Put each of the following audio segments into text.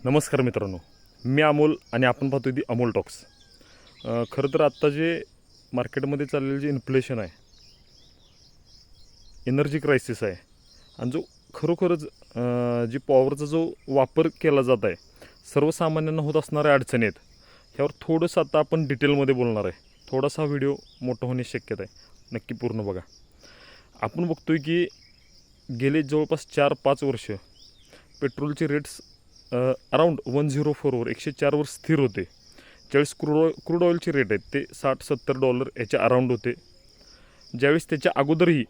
नमस्कार मित्रांनो, मी अमोल आणि आपण पाहतोय दी अमोल टॉक्स. खरं तर आत्ता जे मार्केटमध्ये चाललेलं जे इन्फ्लेशन आहे, एनर्जी क्रायसिस आहे आणि जो खरोखरच जी पॉवरचा जो वापर केला जात आहे, सर्वसामान्यांना होत असणाऱ्या अडचणी आहेत, ह्यावर थोडंसं आता आपण डिटेलमध्ये बोलणार आहे. थोडासा व्हिडिओ मोठा होण्याची शक्यता आहे, नक्की पूर्ण बघा. आपण बघतोय की गेले जवळपास 4-5 वर्ष पेट्रोलचे रेट्स अराऊंड 104वर 104वर स्थिर होते. ज्यावेळेस क्रूड ऑइलचे रेट आहेत ते $60-70 याच्या अराऊंड होते. ज्यावेळेस त्याच्या अगोदरही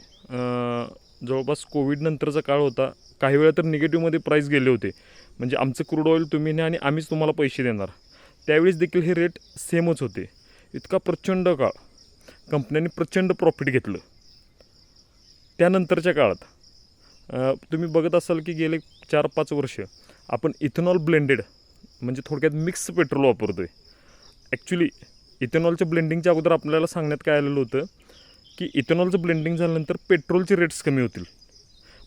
जवळपास कोविडनंतरचा काळ होता, काही वेळा तर निगेटिव्हमध्ये प्राईस गेले होते. म्हणजे आमचं क्रूड ऑइल तुम्ही न्या आणि आम्हीच तुम्हाला पैसे देणार. त्यावेळेस देखील हे रेट सेमच होते. इतका प्रचंड काळ कंपन्यांनी प्रचंड प्रॉफिट घेतलं. त्यानंतरच्या काळात तुम्ही बघत असाल की गेले 4-5 वर्ष आपण इथेनॉल ब्लेंडेड म्हणजे थोडक्यात मिक्स पेट्रोल वापरतो आहे. ॲक्च्युली इथेनॉलच्या ब्लेंडिंगच्या अगोदर आपल्याला सांगण्यात काय आलेलं होतं की इथेनॉलचं ब्लेंडिंग झाल्यानंतर पेट्रोलचे रेट्स कमी होतील.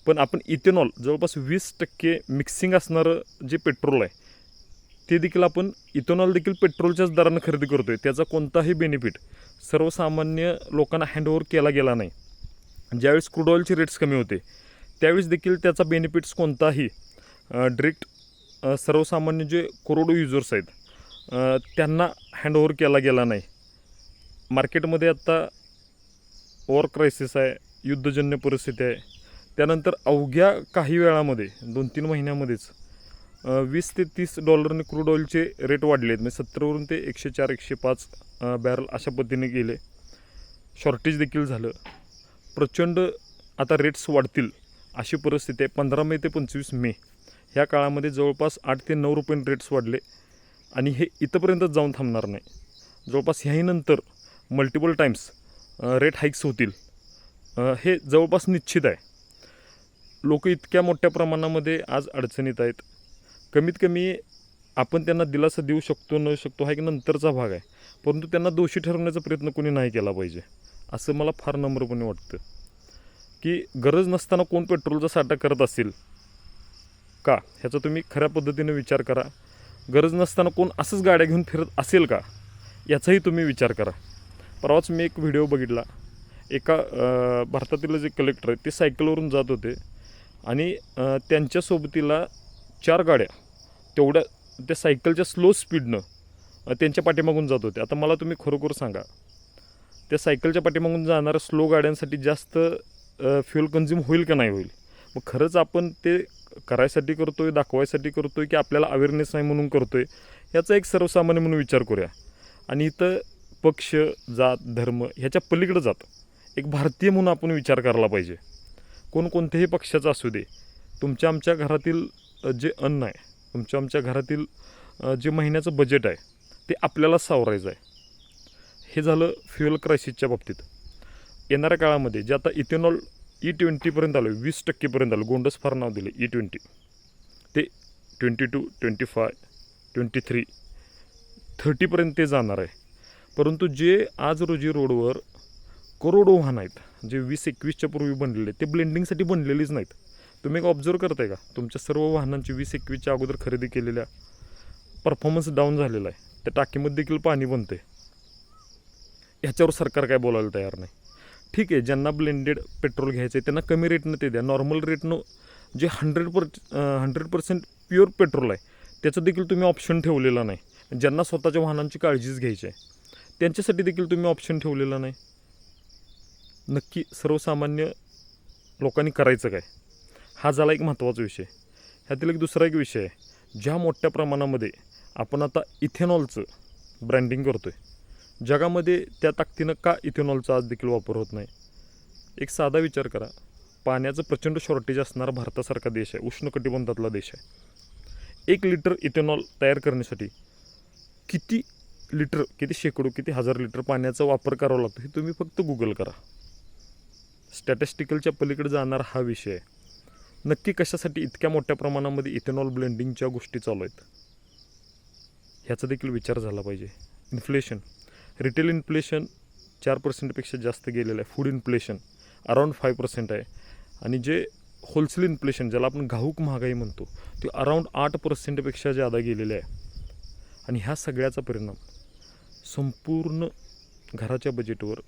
पण आपण इथेनॉल जवळपास 20% मिक्सिंग असणारं जे पेट्रोल आहे ते देखील आपण इथेनॉल देखील पेट्रोलच्याच दरानं खरेदी करतो आहे. त्याचा कोणताही बेनिफिट सर्वसामान्य लोकांना हँडओव्हर केला गेला नाही. ज्यावेळेस क्रूड ऑइलचे रेट्स कमी होते त्यावेळेस देखील त्याचा बेनिफिट्स कोणताही डायरेक्ट सर्वसामान्य जे करोडो युजर्स आहेत त्यांना हँडओव्हर केला गेला नाही. मार्केटमध्ये आत्ता वॉर क्रायसिस आहे, युद्धजन्य परिस्थिती आहे. त्यानंतर अवघ्या काही वेळामध्ये 2-3 महिन्यामध्येच $20 ते $30 क्रूड ऑइलचे रेट वाढले आहेत. म्हणजे 70वरून ते 104-105 बॅरल अशा पद्धतीने गेले. शॉर्टेज देखील झालं. प्रचंड आता रेट्स वाढतील अशी परिस्थिती आहे. 15 मे ते 25 मे ह्या काळामध्ये जवळपास $8 ते $9 रेट्स वाढले आणि हे इथंपर्यंतच जाऊन थांबणार नाही. जवळपास ह्याही नंतर मल्टिपल टाईम्स रेट हाईक्स होतील, हे जवळपास निश्चित आहे. लोक इतक्या मोठ्या प्रमाणामध्ये आज अडचणीत आहेत. कमीत कमी आपण त्यांना दिलासा देऊ शकतो न शकतो हा एक नंतरचा भाग आहे, परंतु त्यांना दोषी ठरवण्याचा प्रयत्न कोणी नाही केला पाहिजे असं मला फार नम्रपणे वाटतं. की गरज नसताना कोण पेट्रोलचा साठा करत असेल का, ह्याचा तुम्ही खऱ्या पद्धतीने विचार करा. गरज नसताना कोण असंच गाड्या घेऊन फिरत असेल का, याचाही तुम्ही विचार करा. परवाच मी एक व्हिडिओ बघितला. एका भारतातील जे कलेक्टर आहेत ते सायकलवरून जात होते आणि त्यांच्या सोबतीला 4 गाड्या तेवढ्या त्या सायकलच्या स्लो स्पीडनं त्यांच्या पाठीमागून जात होते. आता मला तुम्ही खरोखर सांगा, त्या सायकलच्या पाठीमागून जाणाऱ्या स्लो गाड्यांसाठी जास्त फ्युल कन्झ्युम होईल का नाही होईल? मग खरंच आपण ते करायसाठी करतो आहे, दाखवायसाठी करतो आहे की आपल्याला अवेअरनेस नाही म्हणून करतो आहे, याचा एक सर्वसामान्य म्हणून विचार करूया. आणि इथं पक्ष, जात, धर्म ह्याच्या पलीकडं जात एक भारतीय म्हणून आपण विचार करायला पाहिजे. कोणकोणत्याही पक्षाचा असू दे, तुमच्या आमच्या घरातील जे अन्न आहे, तुमच्या आमच्या घरातील जे महिन्याचं बजेट आहे ते आपल्याला सावरायचं आहे. हे झालं फ्युएल क्रायसिसच्या बाबतीत. येणाऱ्या काळामध्ये जे आता इथेनॉल E20पर्यंत आलं, 20%पर्यंत आलं, गोंडस फार नाव दिले E20, ते 22, 25, 23, 30पर्यंत ते जाणार आहे. परंतु जे आज रोजी रोडवर करोडो वाहन आहेत, जे 20-21च्या पूर्वी बनलेले, ते ब्लेंडिंगसाठी बनलेलीच नाहीत. तुम्ही एक ऑब्झर्व करताय का, तुमच्या सर्व वाहनांची 20-21च्या अगोदर खरेदी केलेल्या परफॉर्मन्स डाऊन झालेला आहे. त्या टाकीमध्ये देखील पाणी बनते. ह्याच्यावर सरकार काय बोलायला तयार नाही. ठीक आहे, ज्यांना ब्लेंडेड पेट्रोल घ्यायचं आहे त्यांना कमी रेटनं ते द्या. नॉर्मल रेटनं जे 100% प्युअर पेट्रोल आहे त्याचं देखील तुम्ही ऑप्शन ठेवलेला नाही. ज्यांना स्वतःच्या वाहनांची काळजीच घ्यायची आहे त्यांच्यासाठी देखील तुम्ही ऑप्शन ठेवलेला नाही. नक्की सर्वसामान्य लोकांनी करायचं काय, हा झाला एक महत्त्वाचा विषय. ह्यातील एक दुसरा एक विषय आहे, ज्या मोठ्या प्रमाणामध्ये आपण आता इथेनॉलचं ब्रँडिंग करतो आहे, जगामध्ये त्या ताकदीनं का इथेनॉलचा आज देखील वापर होत नाही? एक साधा विचार करा. पाण्याचं प्रचंड शॉर्टेज असणारा भारतासारखा देश आहे, उष्णकटिबंधातला देश आहे. 1 लिटर इथेनॉल तयार करण्यासाठी किती लिटर, किती शेकडो, किती हजार लिटर पाण्याचा वापर करावा लागतो हे तुम्ही फक्त गुगल करा. स्टॅटिस्टिकलच्या पलीकडे जाणारा हा विषय आहे. नक्की कशासाठी इतक्या मोठ्या प्रमाणामध्ये इथेनॉल ब्लेंडिंगच्या गोष्टी चालू आहेत, ह्याचा देखील विचार झाला पाहिजे. इन्फ्लेशन, रिटेल इन्फ्लेशन 4%पेक्षा जास्त गेलेलं आहे. फूड इन्फ्लेशन अराऊंड 5% आहे. आणि जे होलसेल इन्फ्लेशन ज्याला आपण घाऊक महागाई म्हणतो ते अराऊंड 8% जादा गेलेले आहे. आणि ह्या सगळ्याचा परिणाम संपूर्ण घराच्या बजेटवर,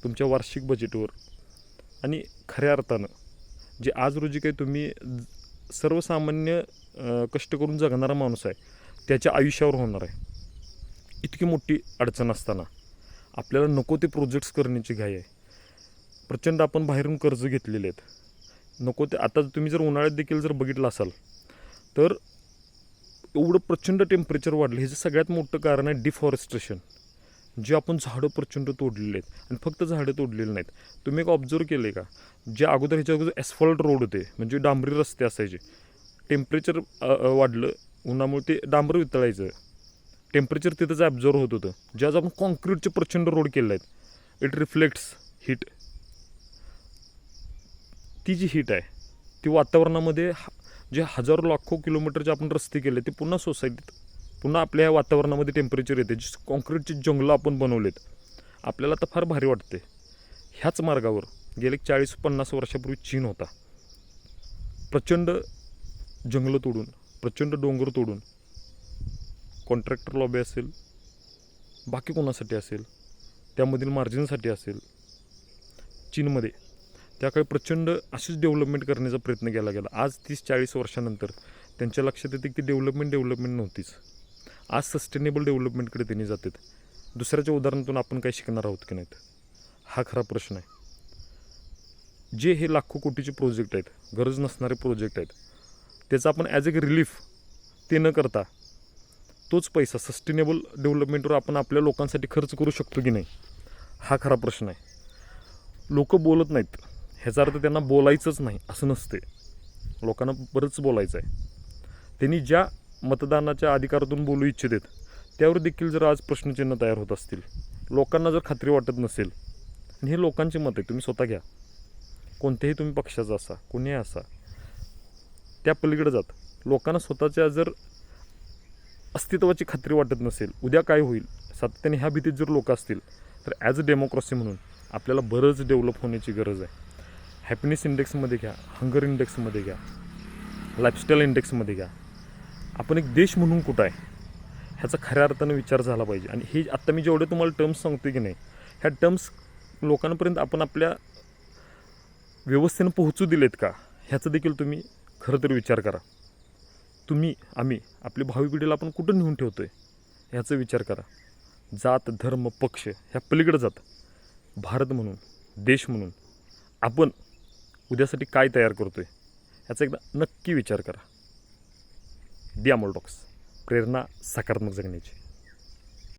तुमच्या वार्षिक बजेटवर आणि खऱ्या अर्थानं जे आज रोजी काही तुम्ही सर्वसामान्य कष्ट करून जगणारा माणूस आहे त्याच्या आयुष्यावर होणार आहे. इतकी मोठी अडचण असताना आपल्याला नको ते प्रोजेक्ट्स करण्याची घाई आहे. प्रचंड आपण बाहेरून कर्ज घेतलेले आहेत. नको ते आता तुम्ही जर उन्हाळ्यात देखील जर बघितलं असाल तर एवढं प्रचंड टेम्परेचर वाढलं. हे जे सगळ्यात मोठं कारण आहे डिफॉरेस्ट्रेशन. जे आपण झाडं प्रचंड तोडलेले आहेत. आणि फक्त झाडं तोडलेली नाहीत. तुम्ही एक ऑब्झर्व केलं आहे का, जे ह्याच्या अगोदर ॲस्फॉल्ट रोड होते म्हणजे डांबरी रस्ते असायचे, टेम्परेचर वाढलं उन्हामुळे ते डांबर वितळायचं, टेम्परेचर तिथंच ॲब्झॉर्व होत होतं. जे आज आपण कॉन्क्रीटचे प्रचंड रोड केले आहेत, इट रिफ्लेक्ट्स हीट. ती जी हीट आहे ती वातावरणामध्ये जे हजारो लाखो किलोमीटरचे आपण रस्ते केले ते पुन्हा सोसायटीत पुन्हा आपल्या वातावरणामध्ये टेम्परेचर येते. जी कॉन्क्रीटची जंगलं आपण बनवलेत, आपल्याला तर फार भारी वाटते. ह्याच मार्गावर गेले 40-50 वर्षापूर्वी चीन होता. प्रचंड जंगलं तोडून, प्रचंड डोंगर तोडून, कॉन्ट्रॅक्टर लॉबी असेल, बाकी कोणासाठी असेल, त्यामधील मार्जिनसाठी असेल, चीनमध्ये त्याकाळी प्रचंड अशीच डेव्हलपमेंट करण्याचा प्रयत्न केला गेला. आज 30-40 वर्षानंतर त्यांच्या लक्षात येते की ती डेव्हलपमेंट नव्हतीच. आज सस्टेनेबल डेव्हलपमेंटकडे त्यांनी जातात. दुसऱ्याच्या उदाहरणातून आपण काही शिकणार आहोत की नाहीत, हा खरा प्रश्न आहे. जे हे लाखो कोटीचे प्रोजेक्ट आहेत, गरज नसणारे प्रोजेक्ट आहेत, त्याचा आपण ॲज ए रिलीफ ते न करता तोच पैसा सस्टेनेबल डेव्हलपमेंटवर आपण आपल्या लोकांसाठी खर्च करू शकतो की नाही, हा खरा प्रश्न आहे. लोक बोलत नाहीत, ह्याचा अर्थ त्यांना बोलायचंच नाही असं नसते. लोकांना बरंच बोलायचं आहे. त्यांनी ज्या मतदानाच्या अधिकारातून बोलू इच्छितात त्यावर देखील जर आज प्रश्नचिन्ह तयार होत असतील, लोकांना जर खात्री वाटत नसेल, आणि हे लोकांचे मत आहे, तुम्ही स्वतः घ्या, कोणत्याही तुम्ही पक्षाचा असा, कोणीही असा, त्या पलीकडे जात लोकांना स्वतःच्या जर अस्तित्वाची खात्री वाटत नसेल, उद्या काय होईल सातत्याने ह्या भीतीत जर लोक असतील, तर ॲज अ डेमोक्रेसी म्हणून आपल्याला बरंच डेव्हलप होण्याची गरज आहे. हॅपीनेस इंडेक्समध्ये घ्या, हंगर इंडेक्समध्ये घ्या, लाईफस्टाईल इंडेक्समध्ये घ्या. आपण एक देश म्हणून कुठं आहे ह्याचा खऱ्या अर्थानं विचार झाला पाहिजे. आणि हे आत्ता मी जेवढे तुम्हाला टर्म्स सांगतो की नाही, ह्या टर्म्स लोकांपर्यंत आपण आपल्या व्यवस्थेनं पोहोचू दिलेत का ह्याचा देखील तुम्ही खरं तर विचार करा. आम्ही आपल्या भावी पिढीला आपण कुठं नेऊन ठेवतो आहे ह्याचा विचार करा. जात, धर्म, पक्ष ह्या पलीकडे जात भारत म्हणून, देश म्हणून आपण उद्यासाठी काय तयार करतो आहे ह्याचा एकदा नक्की विचार करा. दी अमोल टॉक्स, प्रेरणा सकारात्मक जगण्याची.